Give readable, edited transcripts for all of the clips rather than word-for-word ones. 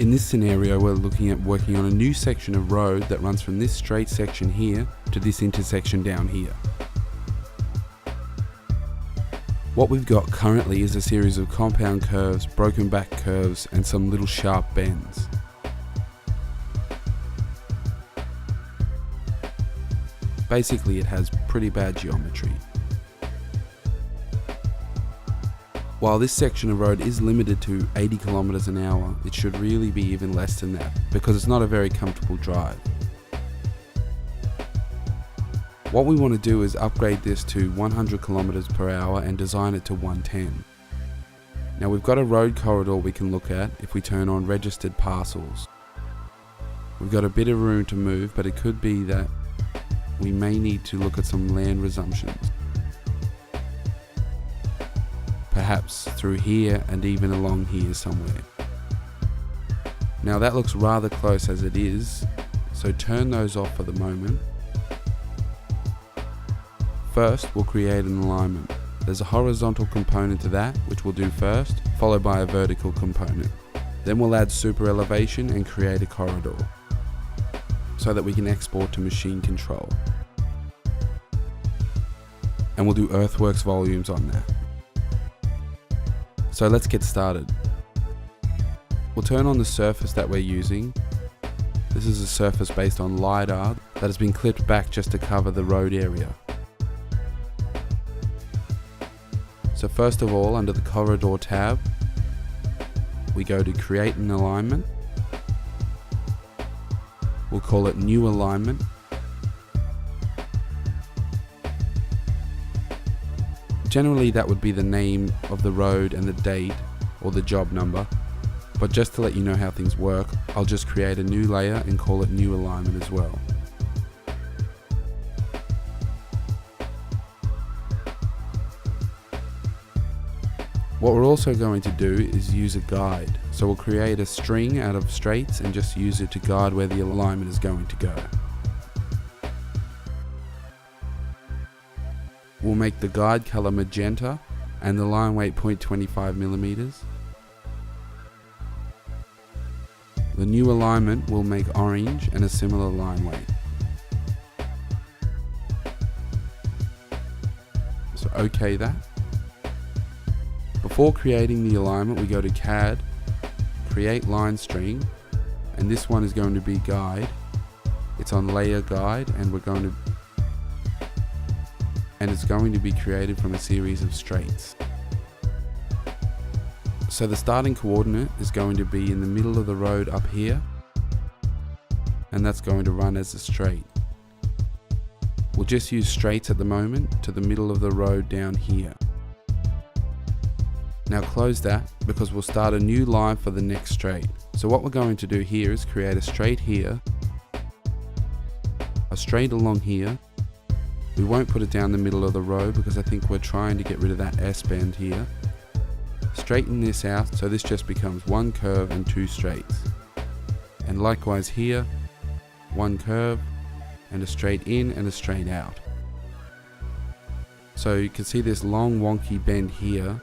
In this scenario, we're looking at working on a new section of road that runs from this straight section here to this intersection down here. What we've got currently is a series of compound curves, broken back curves, and some little sharp bends. Basically, it has pretty bad geometry. While this section of road is limited to 80 kilometers an hour, it should really be even less than that because it's not a very comfortable drive. What we want to do is upgrade this to 100 kilometers per hour and design it to 110. Now we've got a road corridor we can look at if we turn on registered parcels. We've got a bit of room to move, but it could be that we may need to look at some land resumptions. Perhaps through here and even along here somewhere. Now that looks rather close as it is, so turn those off for the moment. First, we'll create an alignment. There's a horizontal component to that, which we'll do first, followed by a vertical component. Then we'll add super elevation and create a corridor, so that we can export to machine control. And we'll do earthworks volumes on that. So let's get started. We'll turn on the surface that we're using. This is a surface based on LiDAR that has been clipped back just to cover the road area. So first of all, under the corridor tab, we go to create an alignment. We'll call it new alignment. Generally that would be the name of the road and the date or the job number, but just to let you know how things work, I'll just create a new layer and call it new alignment as well. What we're also going to do is use a guide. So we'll create a string out of straights and just use it to guide where the alignment is going to go. We'll make the guide color magenta and the line weight 0.25 millimeters. The new alignment will make orange and a similar line weight. So OK that. Before creating the alignment, we go to CAD, create line string, and this one is going to be guide. It's on layer guide, and it's going to be created from a series of straights. So the starting coordinate is going to be in the middle of the road up here, and that's going to run as a straight. We'll just use straights at the moment to the middle of the road down here. Now close that because we'll start a new line for the next straight. So what we're going to do here is create a straight here, a straight along here. We won't put it down the middle of the road because I think we're trying to get rid of that S-bend here. Straighten this out so this just becomes one curve and two straights. And likewise here, one curve and a straight in and a straight out. So you can see this long wonky bend here.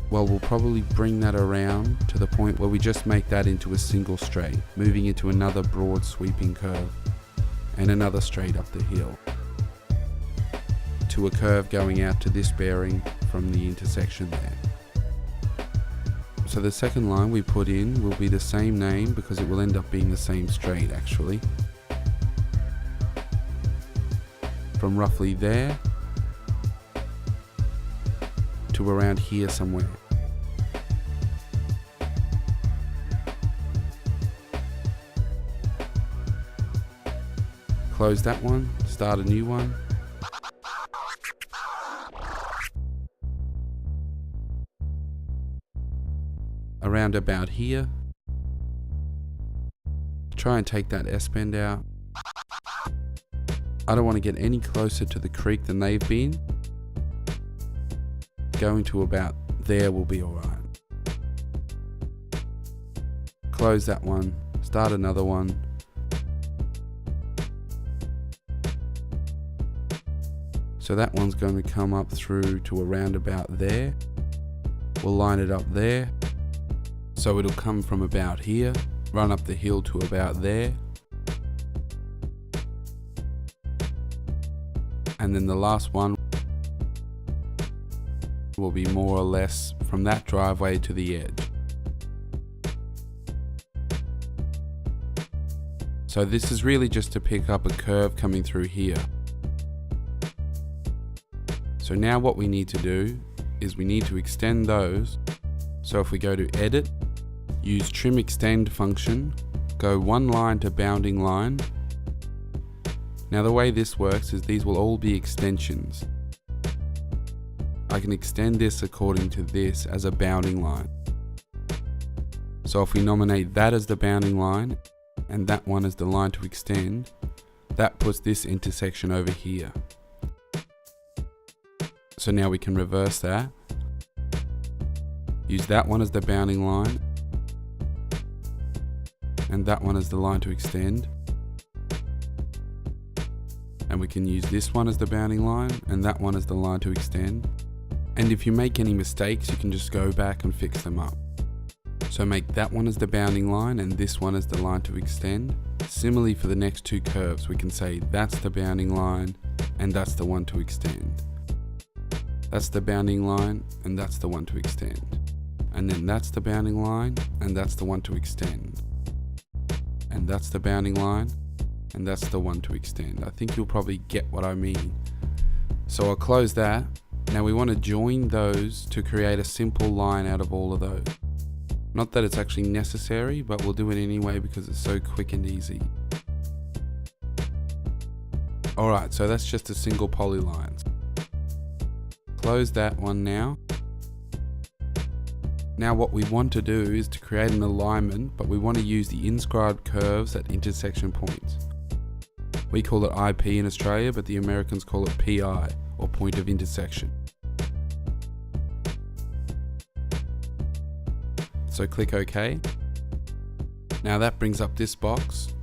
Well, we'll probably bring that around to the point where we just make that into a single straight, moving into another broad sweeping curve and another straight up the hill to a curve going out to this bearing from the intersection there. So the second line we put in will be the same name because it will end up being the same straight actually. From roughly there to around here somewhere. Close that one, start a new one. Around about here. Try and take that S-bend out. I don't want to get any closer to the creek than they've been. Going to about there will be alright. Close that one, start another one. So that one's going to come up through to around about there. We'll line it up there. So So it'll come from about here, run up the hill to about there, and then the last one will be more or less from that driveway to the edge. So this is really just to pick up a curve coming through here. So now what we need to do is we need to extend those. So if we go to edit, use trim extend function, go one line to bounding line. Now the way this works is these will all be extensions. I can extend this according to this as a bounding line. So if we nominate that as the bounding line and that one as the line to extend, that puts this intersection over here. So now we can reverse that. Use that one as the bounding line and that one as the line to extend. And we can use this one as the bounding line and that one as the line to extend. And if you make any mistakes, you can just go back and fix them up. So make that one as the bounding line and this one as the line to extend. Similarly for the next two curves, we can say that's the bounding line and that's the one to extend. That's the bounding line and that's the one to extend. And then that's the bounding line and that's the one to extend. And that's the bounding line and that's the one to extend. I think you'll probably get what I mean. So I'll close that. Now we want to join those to create a simple line out of all of those. Not that it's actually necessary, but we'll do it anyway because it's so quick and easy. Alright, so that's just a single polyline. Close that one now. Now what we want to do is to create an alignment, but we want to use the inscribed curves at intersection points. We call it IP in Australia, but the Americans call it PI, or point of intersection. So click OK. Now that brings up this box.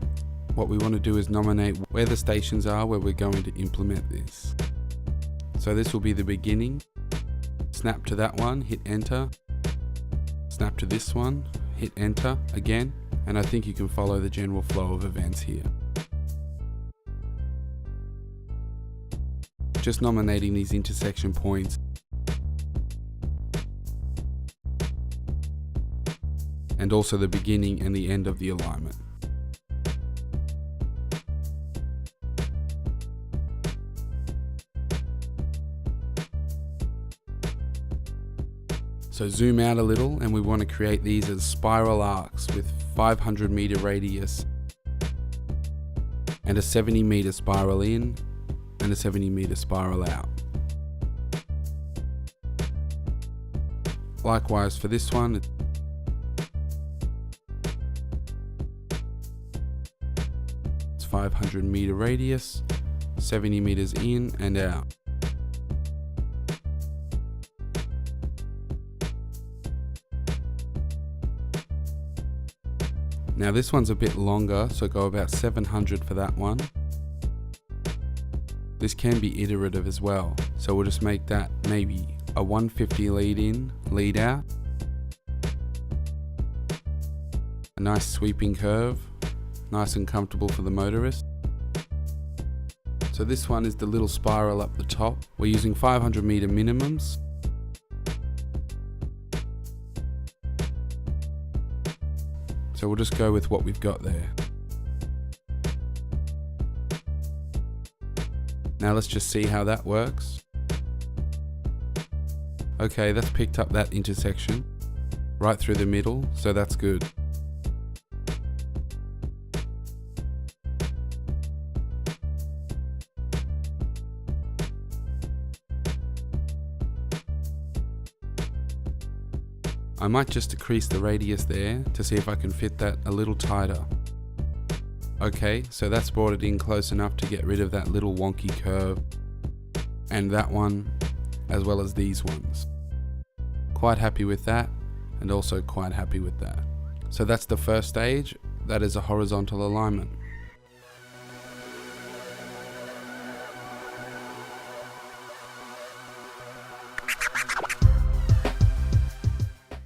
What we want to do is nominate where the stations are where we're going to implement this. So this will be the beginning. Snap to that one, hit enter. Snap to this one, hit enter again, and I think you can follow the general flow of events here. Just nominating these intersection points. And also the beginning and the end of the alignment. So zoom out a little and we want to create these as spiral arcs with 500 meter radius and a 70 meter spiral in and a 70 meter spiral out. Likewise for this one, it's 500 meter radius, 70 meters in and out. Now this one's a bit longer, so go about 700 for that one. This can be iterative as well, so we'll just make that maybe a 150 lead in, lead out. A nice sweeping curve, nice and comfortable for the motorist. So this one is the little spiral up the top. We're using 500 meter minimums. So we'll just go with what we've got there. Now let's just see how that works. Okay, that's picked up that intersection right through the middle, so that's good. I might just decrease the radius there to see if I can fit that a little tighter. Okay, so that's brought it in close enough to get rid of that little wonky curve, and that one, as well as these ones. Quite happy with that, and also quite happy with that. So that's the first stage. That is a horizontal alignment.